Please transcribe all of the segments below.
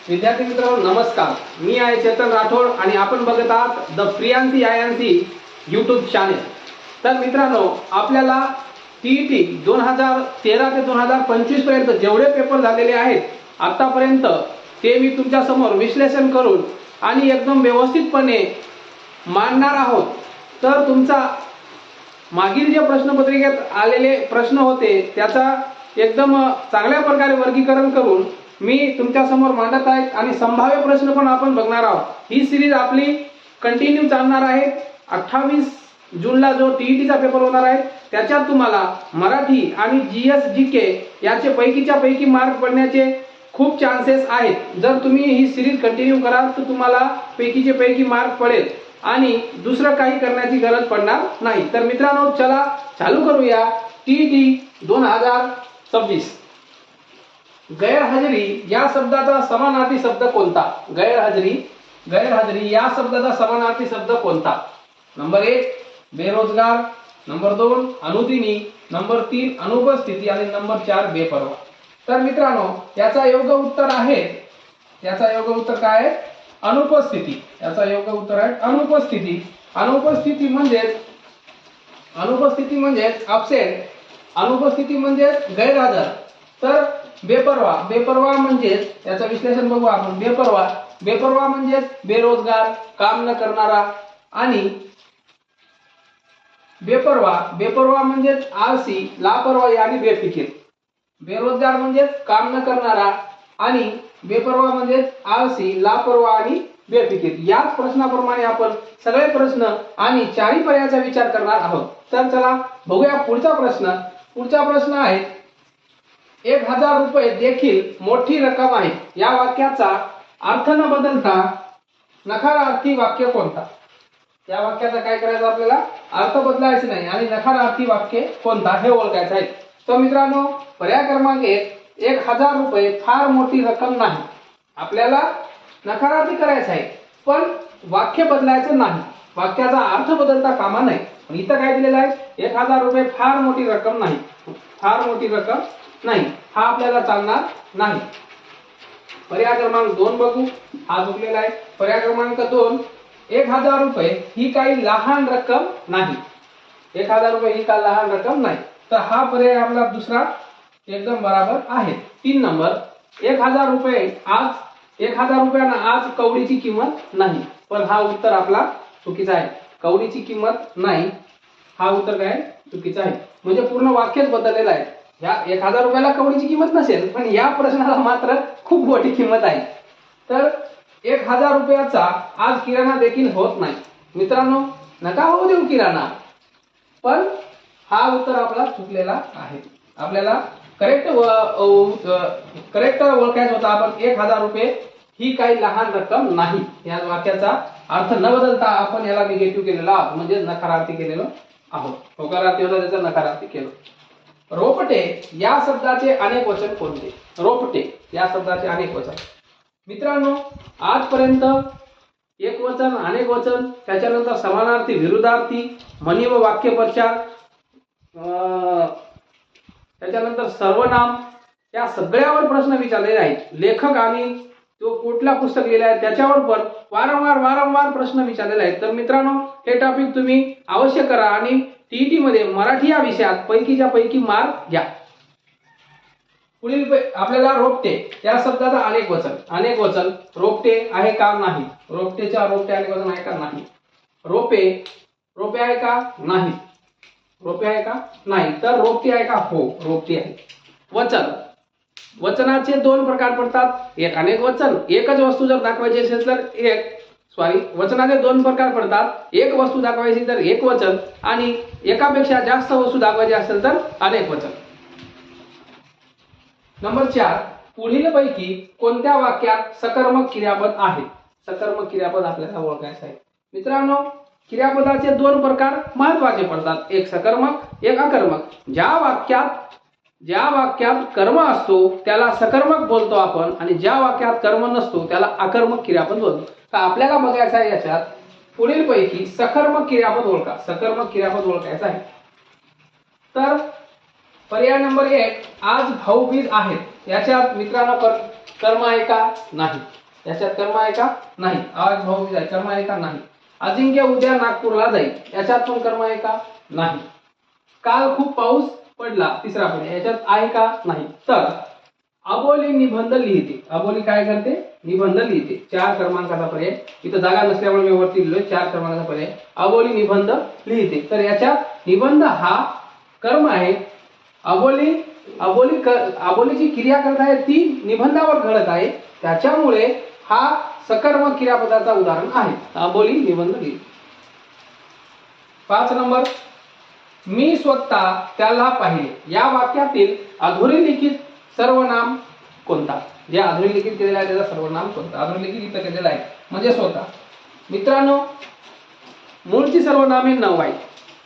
विद्यार्थी मित्रांनो नमस्कार, मी आहे चेतन राठोड आणि आपण बघत आहात द प्रियांसी आयांसी यूट्यूब चॅनेल। तर मित्रांनो, आपल्याला टीईटी 2013 ते 2025 पर्यंत जेवढे पेपर झालेले आहेत आतापर्यंत ते मी तुमच्या समोर विश्लेषण करून आणि एकदम व्यवस्थितपणे मांडणार आहोत। तर तुमचा मागील जे प्रश्नपत्रिकेत आलेले प्रश्न होते त्याचा एकदम चांगल्या प्रकारे वर्गीकरण करून मी तुमच्या समोर मांडत आहे आणि संभाव्य प्रश्न पण आपण बघणार आहोत। ही सिरीज आपली कंटिन्यू चालणार आहे। 28 जूनला जो टीईटीचा पेपर होणार आहे त्याच्यात तुम्हाला मराठी आणि जीएस जीके याचे पैकीच्या पैकी मार्क पडण्याचे खूप चान्सेस आहेत। जर तुम्ही ही सिरीज कंटिन्यू कराल तर तुम्हाला पैकीचे पैकी मार्क पडेल आणि दुसरं काही करण्याची गरज पडणार नाही। तर मित्रांनो, चला चालू करूया टीईटी 2026। गैरहजेरी या शब्दाचा समानार्थी शब्द कोणता? गैरहजेरी या शब्दाचा समानार्थी शब्द कोणता? नंबर 1 बेरोजगार, नंबर 2 अनुदिनी, नंबर 3 अनुपस्थिती आणि नंबर 4 बेपर्वा। तर मित्रांनो, याचा योग्य उत्तर आहे, याचा योग्य उत्तर काय आहे? अनुपस्थिती। याचा योग्य उत्तर आहे अनुपस्थिती। अनुपस्थिती म्हणजे ॲब्सेंट, अनुपस्थिती म्हणजे गैरहजर। तर बेपर्वा म्हणजे याचं विश्लेषण बघू आपण। बेपर्वा म्हणजे बेरोजगार, काम न करणारा आणि बेपर्वा म्हणजे आळसी, लापरवाही आणि बेफिकीर। बेरोजगार म्हणजे काम न करणारा आणि बेपर्वा म्हणजे आळसी, लापरवाही आणि बेफिकीर। याच प्रश्नाप्रमाणे आपण सगळे प्रश्न आणि चारही पर्यायाचा विचार करणार आहोत। तर चला बघूया पुढचा प्रश्न। पुढचा प्रश्न आहे 1000 रुपये देखील मोठी रक्कम आहे या वाक्याचा अर्थ न बदलता नकारार्थी वाक्य कोणता? या वाक्याचा काय करायचं आपल्याला? अर्थ बदलायचा नाही आणि नकारार्थी वाक्य कोणता हे ओळखायचं आहे। तर मित्रांनो, पर्याय क्रमांक 1 1000 रुपये फार मोठी रक्कम नाही। आपल्याला नकारार्थी करायचं आहे पण वाक्य बदलायचं नाही, वाक्याचा अर्थ बदलता कामा नये। पण इथं काय दिलेलं आहे? 1000 रुपये फार मोठी रक्कम नाही, फार मोठी रक्कम नाही, हा आपल्याला चालणार नाही। पर्याय क्रमांक 2 बघू, हा चुकलेला आहे। पर्याय क्रमांक 2 1000 रुपये ही काही लहान रक्कम नाही। 1000 रुपये ही काही लहान रक्कम नाही। तर हा पर्याय आपला दुसरा एकदम बरोबर आहे। 3 नंबर 1000 रुपये आज कवडीची किंमत नाही। पण हा उत्तर आपला चुकीचा आहे। कवडीची किंमत नाही हा उत्तर काय चुकीचा आहे, म्हणजे पूर्ण वाक्यच बदललेलं आहे। या 1000 रुपयाला कवडीची किंमत नसेल पण या प्रश्नाला मात्र खूप मोठी किंमत आहे। तर 1000 रुपयाचा आज किराणा देखील होत नाही। मित्रांनो, नका होऊ देऊ किराणा, पण हा उत्तर आपला चुकलेला आहे। आपल्याला करेक्ट ओळखायचं होतं आपण। 1000 रुपये ही काही लहान रक्कम नाही या वाक्याचा अर्थ न बदलता आपण याला निगेटिव्ह केलेला आहोत, म्हणजे नकारार्थी केलेलो आहोत। होकारार्थी होता त्याचा नकारार्थी केलं। रोपटे या शब्दाचे अनेक वचन कोणते? रोपटे या शब्दाचे अनेक वचन। मित्रांनो, आजपर्यंत एक वचन, अनेक वचन, त्याच्यानंतर समानार्थी, विरुद्धार्थी, म्हणी व वाक्यप्रचार, त्याच्यानंतर सर्वनाम, या सगळ्यावर प्रश्न विचारलेले आहेत। लेखक आणि तो कुठला पुस्तक लिहिला आहे त्याच्यावर पण वारंवार प्रश्न विचारलेले आहेत। तर मित्रांनो, हे टॉपिक तुम्ही अवश्य करा आणि टीईटी मध्ये मराठी या विषयात पैकीच्या पैकी मार्क घ्या। पुढील आपल्याला रोपटे या शब्दाचा अनेक वचन रोपटे आहे का? नाही। रोपटे अनेक वचन आहे का? नाही। रोपे आहे का? नाही। रोपे आहे का? नाही। तर रोपटी आहे का? हो, रोपटी आहे। वचनाचे 2 प्रकार पडतात, एक अनेक वचन। एकच वस्तू जर दाखवायची असेल तर वचनाचे 2 प्रकार पडतात, एक वस्तू दाखवायची तर एक वचन आणि एकापेक्षा जास्त वस्तू दाखवायची असेल तर अनेक वचन। नंबर 4 पुढीलपैकी कोणत्या वाक्यात सकर्मक क्रियापद आहे? सकर्मक क्रियापद आपल्याला ओळखायचं आहे। मित्रांनो, क्रियापदाचे 2 प्रकार महत्त्वाचे पडतात, एक सकर्मक, एक अकर्मक। ज्या वाक्यात कर्म असतो त्याला सकर्मक बोलतो आपण आणि ज्या वाक्यात कर्म नसतो त्याला अकर्मक क्रियापद बोलतो। तर आपल्याला बघायचं आहे याच्यात पुढीलपैकी सकर्मक क्रियापद ओळखा। सकर्मक क्रियापद ओळखायचं आहे। तर पर्याय नंबर 1 आज भाऊबीज आहे। याच्यात मित्रांनो कर्म आहे का? नाही. याच्यात कर्म आहे का? नाही. आज भाऊ जाय कर्म आहे का? नाही. अजिंक्य उद्या नागपूरला जाईल, याच्यात पण कर्म आहे का? नाही. काल खूप पाऊस पडला, तिसरा पर्याय, याच्यात आहे का? नाही. तर अबोली निबंध लिहिते. अबोली काय करते? निबंध लिहिते. 4 क्रमांकाचा पर्याय, इथं जागा नसल्यामुळे मी वरती लिहिलोय 4 क्रमांकाचा पर्याय. अबोली निबंध लिहिते. तर याच्यात निबंध हा कर्म आहे. अबोलीची क्रिया करत आहे ती निबंधावर घडत आहे, त्याच्यामुळे हा सकर्म क्रियापदाचा उदाहरण आहे. अबोली निबंध लिहिते. 5 नंबर, मी स्वतः त्याला पाहिले या वाक्यातील अधोरेखित सर्वनाम कोणता? जे अधोरेखित केलेलं आहे त्याचा सर्वनाम कोणता? अधोरेखित इथं केलेलं आहे म्हणजे स्वतः. मित्रांनो, मूळची सर्वनामे 9 आहेत,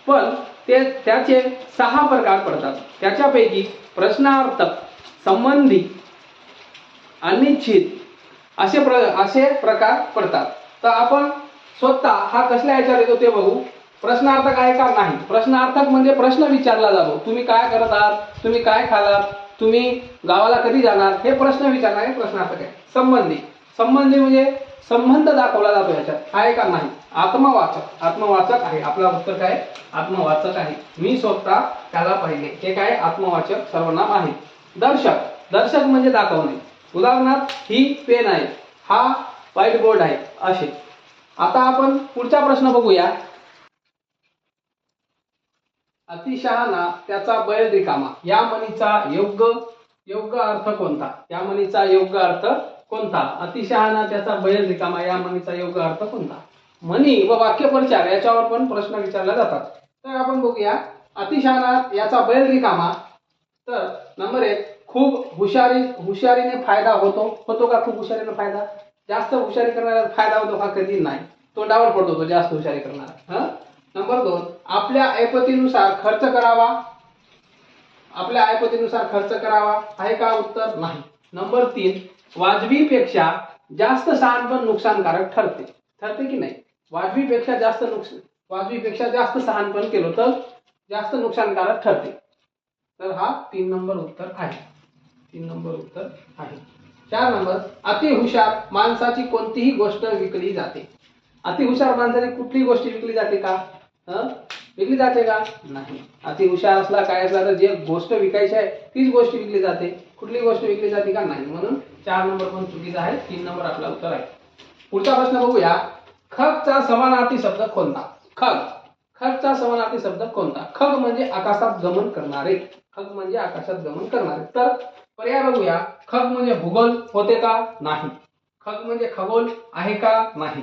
पण त्याचे 6 प्रकार पडतात. त्याच्यापैकी प्रश्नार्थक, संबंधी, अनिश्चित असे प्रकार पडतात. तर आपण स्वतः हा कसल्या याच्यावर येतो ते बघू. प्रश्नार्थक आहे का? नाही. प्रश्नार्थक म्हणजे प्रश्न विचारला जातो. तुम्ही काय करत आहात? तुम्ही काय खालात? तुम्ही गावाला कधी जाणार? हे प्रश्न विचारणारे प्रश्नार्थक आहे. संबंधी म्हणजे संबंध दाखवला जातो. याच्यात आहे का? नाही. आत्मवाचक आहे. आपला उत्तर काय? आत्मवाचक आहे. मी स्वतः त्याला पाहिले, हे काय? आत्मवाचक सर्वनाम आहे. दर्शक म्हणजे दाखवणे. उदाहरणार्थ ही पेन आहे, हा व्हाईट बोर्ड आहे, असे. आता आपण पुढचा प्रश्न बघूया. अतिशहाणा त्याचा बैल रिकामा या म्हणीचा योग्य अर्थ कोणता? या म्हणीचा योग्य अर्थ कोणता? अतिशहाणा त्याचा बैल रिकामा या म्हणीचा योग्य अर्थ कोणता? म्हणी व वाक्यप्रचार याच्यावर पण प्रश्न विचारले जातात. तर आपण बघूया. अतिशहाणा याचा बैल रिकामा. तर नंबर 1, खूप हुशारीने फायदा होतो का? खूप हुशारीने फायदा? जास्त हुशारी करणाऱ्याला फायदा होतो का? कधी नाही. तोंडावर पडतो तो जास्त हुशारी करणारा. नंबर 2, आपल्या ऐपतीनुसार खर्च करावा. आहे का उत्तर? नाही. नंबर 3, वाजवीपेक्षा जास्त शहाणपण नुकसानकारक ठरते की नाही? वाजवीपेक्षा जास्त शहाणपण केलं तर जास्त नुकसानकारक ठरते. तर हा 3 नंबर उत्तर आहे. 4 नंबर, अतिहुशार माणसाची कोणतीही गोष्ट विकली जाते. अतिहुशार माणसाची कुठलीही गोष्ट विकली जाते का? विकली जाते का? नाही. अतिहुशार असला काय असला तर जे गोष्ट विकायची आहे तीच गोष्ट विकली जाते. कुठली गोष्ट विकली जाते का? नाही. म्हणून 4 नंबर पण चुकीचा आहे. 3 नंबर आपला उत्तर आहे. पुढचा प्रश्न बघूया. खगचा समानार्थी शब्द कोणता? खगचा समानार्थी शब्द कोणता? खग म्हणजे आकाशात गमन करणारे. तर पर्याय बघूया. खग म्हणजे भूगोल होते का? नाही. खग म्हणजे खगोल आहे का? नाही.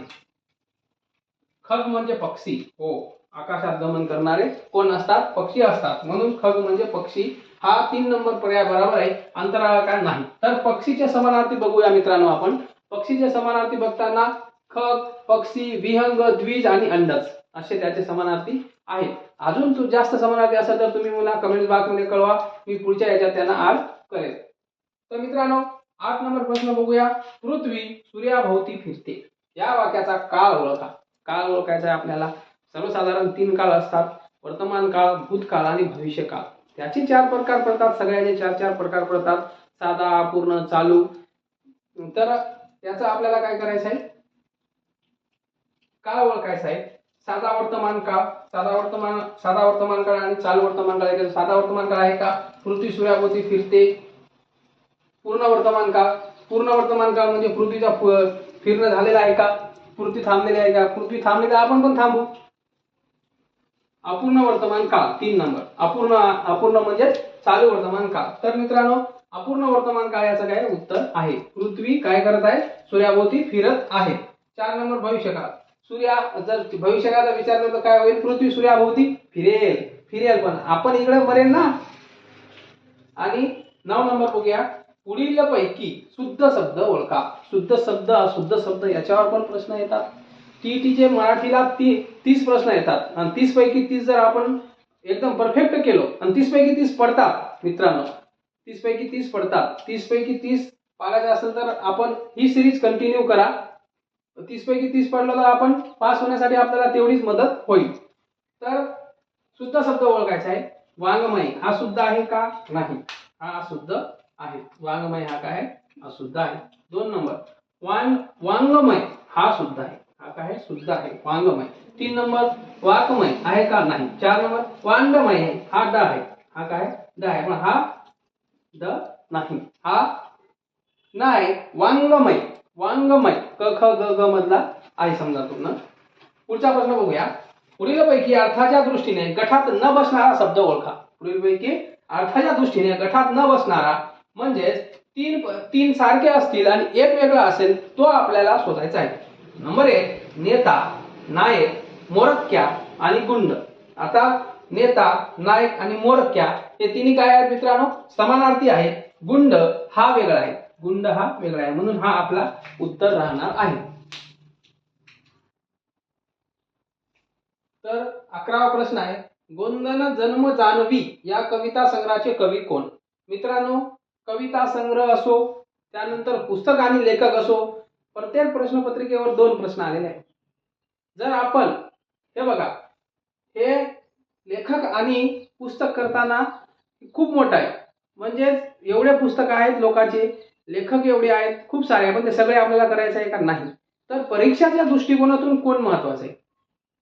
खग म्हणजे पक्षी. हो, आकाशात गमन करणारे कोण असतात? पक्षी असतात. म्हणून खग म्हणजे पक्षी. हा 3 नंबर पर्याय बरोबर आहे. अंतराळाकार नाही. तर पक्षीचे समानार्थी बघूया मित्रांनो आपण. पक्षीचे समानार्थी बघताना खग, पक्षी, विहंग, द्विज आणि अंडज असे त्याचे समानार्थी आहेत. अजून जास्त समानार्थी असेल तर तुम्ही मला कमेंट बॉक्स मध्ये कळवा. मी पुढच्या याच्यात त्यांना ऍड करेल. तर मित्रांनो, 8 नंबर प्रश्न बघूया. पृथ्वी सूर्याभोवती फिरते या वाक्याचा काळ ओळखा. काळ ओळखायचा आहे आपल्याला. सर्वसाधारण 3 काळ असतात: वर्तमान काळ, भूतकाळ आणि भविष्यकाळ. त्याचे 4 प्रकार पडतात. सगळ्याचे 4 प्रकार पडतात: साधा, अपूर्ण, चालू. तर त्याचं आपल्याला काय करायचं आहे? काळ ओळखायचा आहे. साधा वर्तमान काळ आणि चालू वर्तमान काळ. साधा वर्तमान काळ आहे का? पृथ्वी सूर्याभोवती फिरते. पूर्ण वर्तमान काळ म्हणजे पृथ्वीचा फिरणं झालेला आहे का? पृथ्वी थांबलेली आहे का? पृथ्वी थांबली तर आपण पण थांबू. अपूर्ण वर्तमान काळ 3 नंबर. अपूर्ण म्हणजे चालू वर्तमान काळ. तर मित्रांनो, अपूर्ण वर्तमान काळ याचं काय उत्तर आहे? पृथ्वी काय करत आहे? सूर्याभोवती फिरत आहे. 4 नंबर भविष्यकाळ. जर भविष्यकाळाचा विचार केला तर काय होईल? पृथ्वी सूर्याभोवती फिरेल पण आपण इकडे मरेल ना. आणि 9 नंबर बघूया. पुढील पैकी शुद्ध शब्द ओळखा. शुद्ध शब्द, अशुद्ध शब्द याच्यावर पण प्रश्न येतात. टीईटीचे मराठीला 30 प्रश्न येतात आणि 30 पैकी 30 जर आपण एकदम परफेक्ट केलो आणि 30 पैकी 30 पडतात मित्रांनो. 30 पैकी 30 पडतात. 30 पैकी 30 पाडायचं असेल तर आपण ही सिरीज कंटिन्यू करा. 30 पैकी 30 पडलं तर आपण पास होण्यासाठी आपल्याला तेवढीच मदत होईल. तर शुद्ध शब्द ओळखायचा आहे. वाङ्मय हा शुद्ध आहे का? नाही. हा शुद्ध आहे. वाङ्मय हा काय? हा सुद्धा आहे. 2 नंबर वांगमय हा सुद्धा आहे. हा काय आहे? सुद्धा आहे वांगमय. 3 नंबर वाकमय आहे का? नाही. 4 नंबर वांडमय आहे. हा ड आहे. हा काय? ड आहे. पण हा ड नाही. हा नाही वांगमय. वांगमय क ख ग ग मधला आहे समजा पूर्ण. पुढचा प्रश्न बघूया. पुढीलपैकी अर्थाच्या दृष्टीने गठात न बसणारा शब्द ओळखा. पुढीलपैकी अर्थाच्या दृष्टीने गठात न बसणारा म्हणजे तीन सारखे असतील आणि एक वेगळा असेल तो आपल्याला शोधायचा आहे. नंबर 1 नेता, नायक, मोरक्या आणि गुंड. आता नेता, नायक आणि मोरक्या हे तिन्ही काय आहेत मित्रांनो? समानार्थी आहेत. गुंड हा वेगळा आहे. गुंड हा वेगळा आहे म्हणून हा आपला उत्तर राहणार आहे. तर 11वा प्रश्न आहे. गोंदन जन्म जानवी या कविता संग्रहाचे कवी कोण? मित्रांनो, कविता संग्रह असो त्यानंतर पुस्तक आणि लेखक असो, प्रत्येक प्रश्नपत्रिकेवर 2 प्रश्न आलेले आहेत. जर आपण हे बघा, हे लेखक आणि पुस्तक करताना खूप मोठं आहे. म्हणजे एवढे पुस्तक आहेत लोकांचे, लेखक एवढे आहेत, खूप सारे, पण ते सगळे आपल्याला करायचं आहे का? नाही. तर परीक्षाच्या दृष्टिकोनातून कोण महत्वाचं आहे?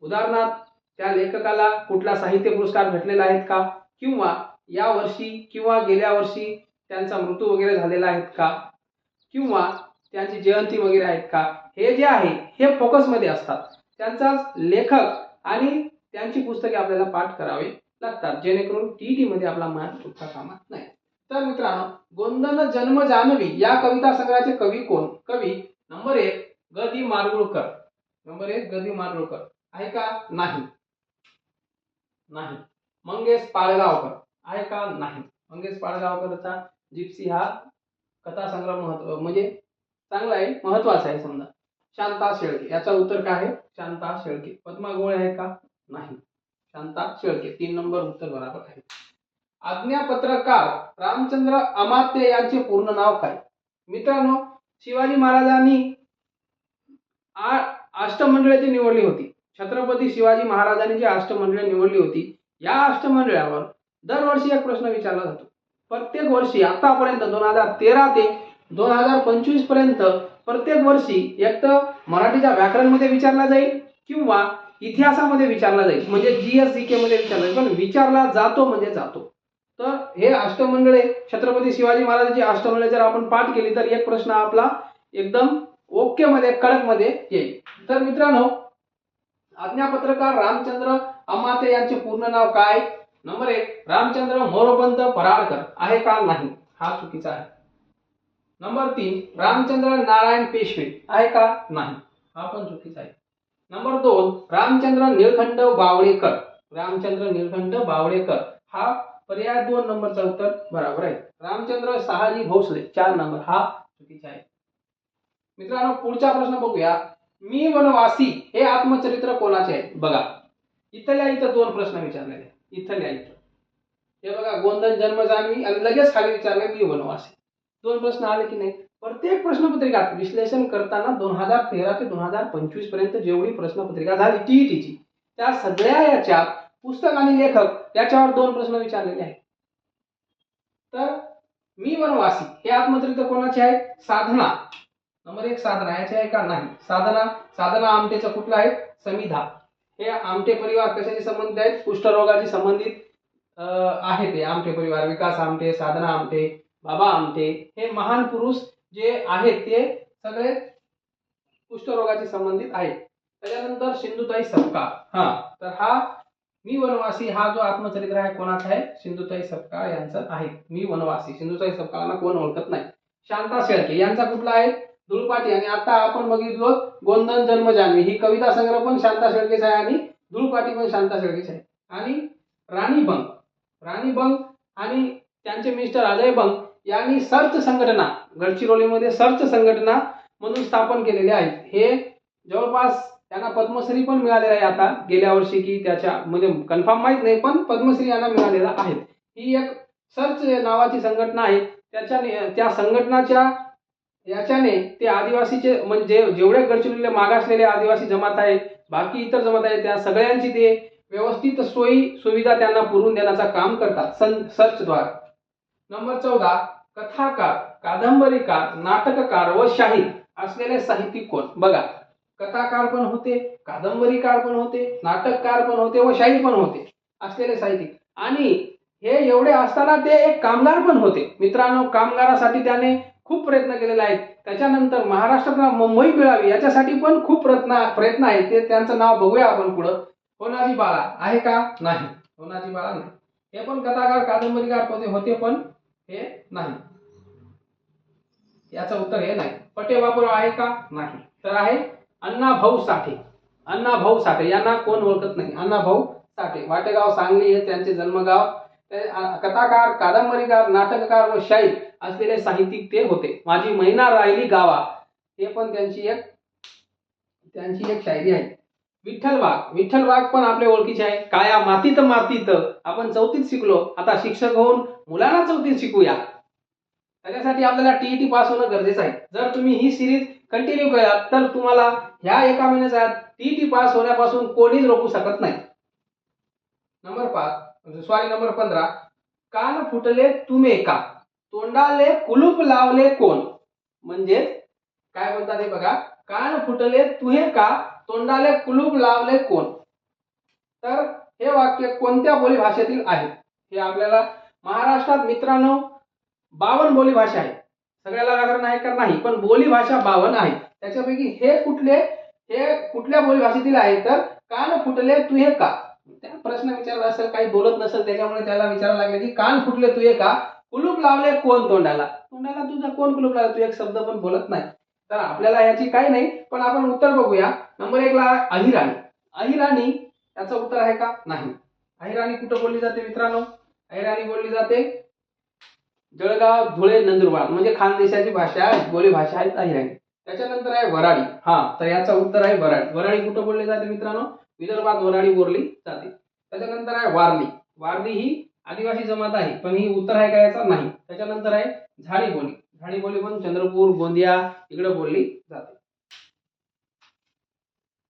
उदाहरणार्थ त्या लेखकाला कुठला साहित्य पुरस्कार भेटलेला आहे का? किंवा या वर्षी किंवा गेल्या वर्षी त्यांचा मृत्यू वगैरे झालेला आहे का? किंवा त्यांची जयंती वगैरे आहेत का? हे जे आहे हे फोकसमध्ये असतात. त्यांचा लेखक आणि त्यांची पुस्तके आपल्याला पाठ करावे लागतात, जेणेकरून टीईटी मध्ये आपला मान सुटता कामा नाही. तर मित्रांनो, गोंदन जन्म जानवी या कविता संग्रहाचे कवी कोण? कवी नंबर 1 ग दि माडगूळकर. नंबर 1 ग दि माडगूळकर आहे का? नाही. नाही. मंगेश पाडगावकर आहे का? नाही. मंगेश पाडगावकरचा जिप्सी हा कथा संग्रह म्हणजे चांगला आहे, महत्वाचा आहे समजा. शांता शेळके याचा उत्तर काय आहे? शांता शेळके. पद्मा गोळे आहे का? नाही. शांता शेळके. 3 नंबर उत्तर बरोबर आहे. आज्ञापत्रकार रामचंद्र अमात्य यांचे पूर्ण नाव काय? मित्रांनो, शिवाजी महाराजांनी अष्टमंडळाची निवडली होती. छत्रपती शिवाजी महाराजांनी जी अष्टमंडळे निवडली होती, या अष्टमंडळावर दरवर्षी एक प्रश्न विचारला जातो. प्रत्येक वर्षी आतापर्यंत 2013 ते 2025 पर्यंत प्रत्येक वर्षी एक तर मराठीच्या व्याकरणमध्ये विचारला जाईल किंवा इतिहासामध्ये विचारला जाईल, म्हणजे GS-GK मध्ये विचारला जाईल, पण विचारला जातो म्हणजे जातो. तर हे अष्टमंडळे, छत्रपती शिवाजी महाराजांची अष्टमंडळे जर आपण पाठ केली तर एक प्रश्न आपला एकदम ओके मध्ये, कडक मध्ये येईल. तर मित्रांनो, आज्ञापत्रकार रामचंद्र अमात्य यांचे पूर्ण नाव काय? नंबर 1 रामचंद्र मोरोपंत पराडकर आहे का? नाही. हा चुकीचा आहे. नंबर 3 रामचंद्र नारायण पेशवे आहे का? नाही. हा पण चुकीचा आहे. नंबर 2 रामचंद्र निळकंठ बावळेकर. रामचंद्र निळकंठ बावळेकर हा पर्याय 2 नंबरचा उत्तर बरोबर आहे. रामचंद्र शहाजी भोसले 4 नंबर हा चुकीचा आहे. मित्रांनो, पुढचा प्रश्न बघूया. मी वनवासी हे आत्मचरित्र कोणाचे आहे? बघा, इथल्या इथं 2 प्रश्न विचारलेले. इथल्या इथं हे बघा, गोंदन जन्म जानवी आणि लगेच खाली विचारले मी वनवासी. 2 प्रश्न आले की नाही? प्रत्येक प्रश्नपत्रिकात विश्लेषण करताना 2013 ते 2025 पर्यंत जेवढी प्रश्नपत्रिका झाली टीईटीची, त्या सगळ्या याच्या पुस्तक आणि लेखक याच्यावर 2 प्रश्न विचारलेले आहेत. तर मी वनवासी हे आत्मचरित्र कोणाचे आहे? साधना. नंबर 1 साधना याचे आहे का? नाही. साधना आमटेचा कुठला आहे? समिधा. हे आमटे परिवार कशाशी संबंधित आहेत? कुष्ठरोगाशी संबंधित आहे ते आमटे परिवार. विकास आमटे, साधना आमटे, बाबा आमटे हे महान पुरुष जे आहेत ते सगळे कुष्ठरोगाशी संबंधित आहेत. त्याच्यानंतर सिंधुताई सपकाळ. तर हा मी वनवासी हा जो आत्मचरित्र आहे कोणाचा आहे? सिंधुताई सपकाळ यांचा आहे. मी वनवासी. सिंधुताई सपकाळांना कोण ओळखत नाही. शांता शेळके यांचा कुठला आहे? धुळपाटी. आणि आता आपण बघितलो गोंदन जन्म जानवी ही कविता संग्रह पण शांता शेळकेचा आहे आणि धुळपाटी पण शांता शेळकेचा आहे. आणि राणी बंग आणि त्यांचे मिस्टर अजय बंग यांनी सर्च संघटना गडचिरोलीमध्ये सर्च संघटना म्हणून स्थापन केलेले आहेत. हे जवळपास त्यांना पद्मश्री पण मिळालेला आहे आता गेल्या वर्षी की त्याच्या म्हणजे कन्फर्म माहित नाही, पण पद्मश्री यांना मिळालेला आहे. ही एक सर्च नावाची संघटना आहे. त्याच्याने त्या संघटनाच्या याच्याने ते आदिवासीचे म्हणजे जेवढे गडचिरोलीला मागासलेले आदिवासी जमात आहेत, बाकी इतर जमात आहेत, त्या सगळ्यांची ते व्यवस्थित सोयी सुविधा त्यांना पुरवून देण्याचं काम करतात सर्चद्वारे. नंबर 14 कथाकार कादंबरीकार, नाटककार व शाहीर असलेले साहित्यिक कोण? बघा, कथाकार पण होते, कादंबरीकार पण होते, नाटककार पण होते व शाहीर पण होते असलेले साहित्यिक. आणि हे एवढे असताना ते एक कामगार पण होते मित्रांनो. कामगारासाठी त्याने खूप प्रयत्न केलेले आहेत. त्याच्यानंतर महाराष्ट्राला मुंबई मिळावी याच्यासाठी पण खूप प्रयत्न आहेत. ते त्यांचं नाव बघूया आपण पुढं. होनाजी बाळा आहे का? नाही, होनाजी बाळा नाही. हे पण कथाकार, कादंबरीकार होते पण हे नाही. याचं उत्तर हे नाही. पटे बापूराव आहे का? नाही. तर आहे अण्णाभाऊ साठे. अण्णाभाऊ साठे यांना कोण ओळखत नाही? अण्णाभाऊ साठे, वाटेगाव, सांगली हे त्यांचे जन्मगाव. कथाकार, कादंबरीकार, नाटककार व शाहीर असलेले साहित्यिक ते होते. माझी मैना राहिली गावा हे पण त्यांची एक शायरी आहे. विठ्ठल वाघ पण आपले ओळखीचे आहे. काया मातीत मातीत आपण चौथीत शिकलो. आता शिक्षक होऊन मुलांना चौथीत शिकूया. त्याच्यासाठी आपल्याला टीईटी पास होणं गरजेचं आहे. जर तुम्ही ही सिरीज कंटिन्यू केलात तर तुम्हाला ह्या एका महिन्यात टीईटी पास होण्यापासून कोणीच रोखू शकत नाही. नंबर 15, कान फुटले तुमे का, तोंडाले कुलूप लावले कोण? म्हणजे काय बोलतात हे बघा, कान फुटले तुहे का, तोंडाले कुलूप लावले कोण? तर हे वाक्य कोणत्या बोली भाषेतील आहे? हे आपल्याला महाराष्ट्रात मित्रांनो 52 बोली भाषा आहे. सगळ्याला व्याकरण आहे का? नाही, पण बोली भाषा 52 आहे. त्याच्यापैकी हे कुठल्या बोली भाषेतील आहे? तर कान फुटले तुहे का. त्या प्रश्न विचारला असेल, काही बोलत नसेल, त्याच्यामुळे त्याला विचारायला लागले की कान फुटले तुहे का, कुलूप लावले कोण तोंडाला? तोंडाला तुझा कोण कुलूप लावला? तू एक शब्द पण बोलत नाही. तर आपल्याला याची काही नाही, पण आपण उत्तर बघूया. नंबर 1 ला अहिराणी. अहिराणी याचं उत्तर आहे का? नाही. अहिराणी कुठं बोलली जाते मित्रांनो? अहिराणी बोलली जाते जळगाव, धुळे, नंदुरबार म्हणजे खानदेशाची भाषा, बोली भाषा आहे अहिराणी. त्याच्यानंतर आहे वराडी. तर याचं उत्तर आहे वराडी. वराडी कुठं बोलली जाते मित्रांनो? विदर्भात वराडी बोलली जाते. त्याच्यानंतर आहे वारली. वारली ही आदिवासी जमात आहे, पण ही उत्तर आहे का याचा? नाही. त्याच्यानंतर आहे झाडी बोली. झाडी बोली पण चंद्रपूर, गोंदिया इकडे बोलली जाते.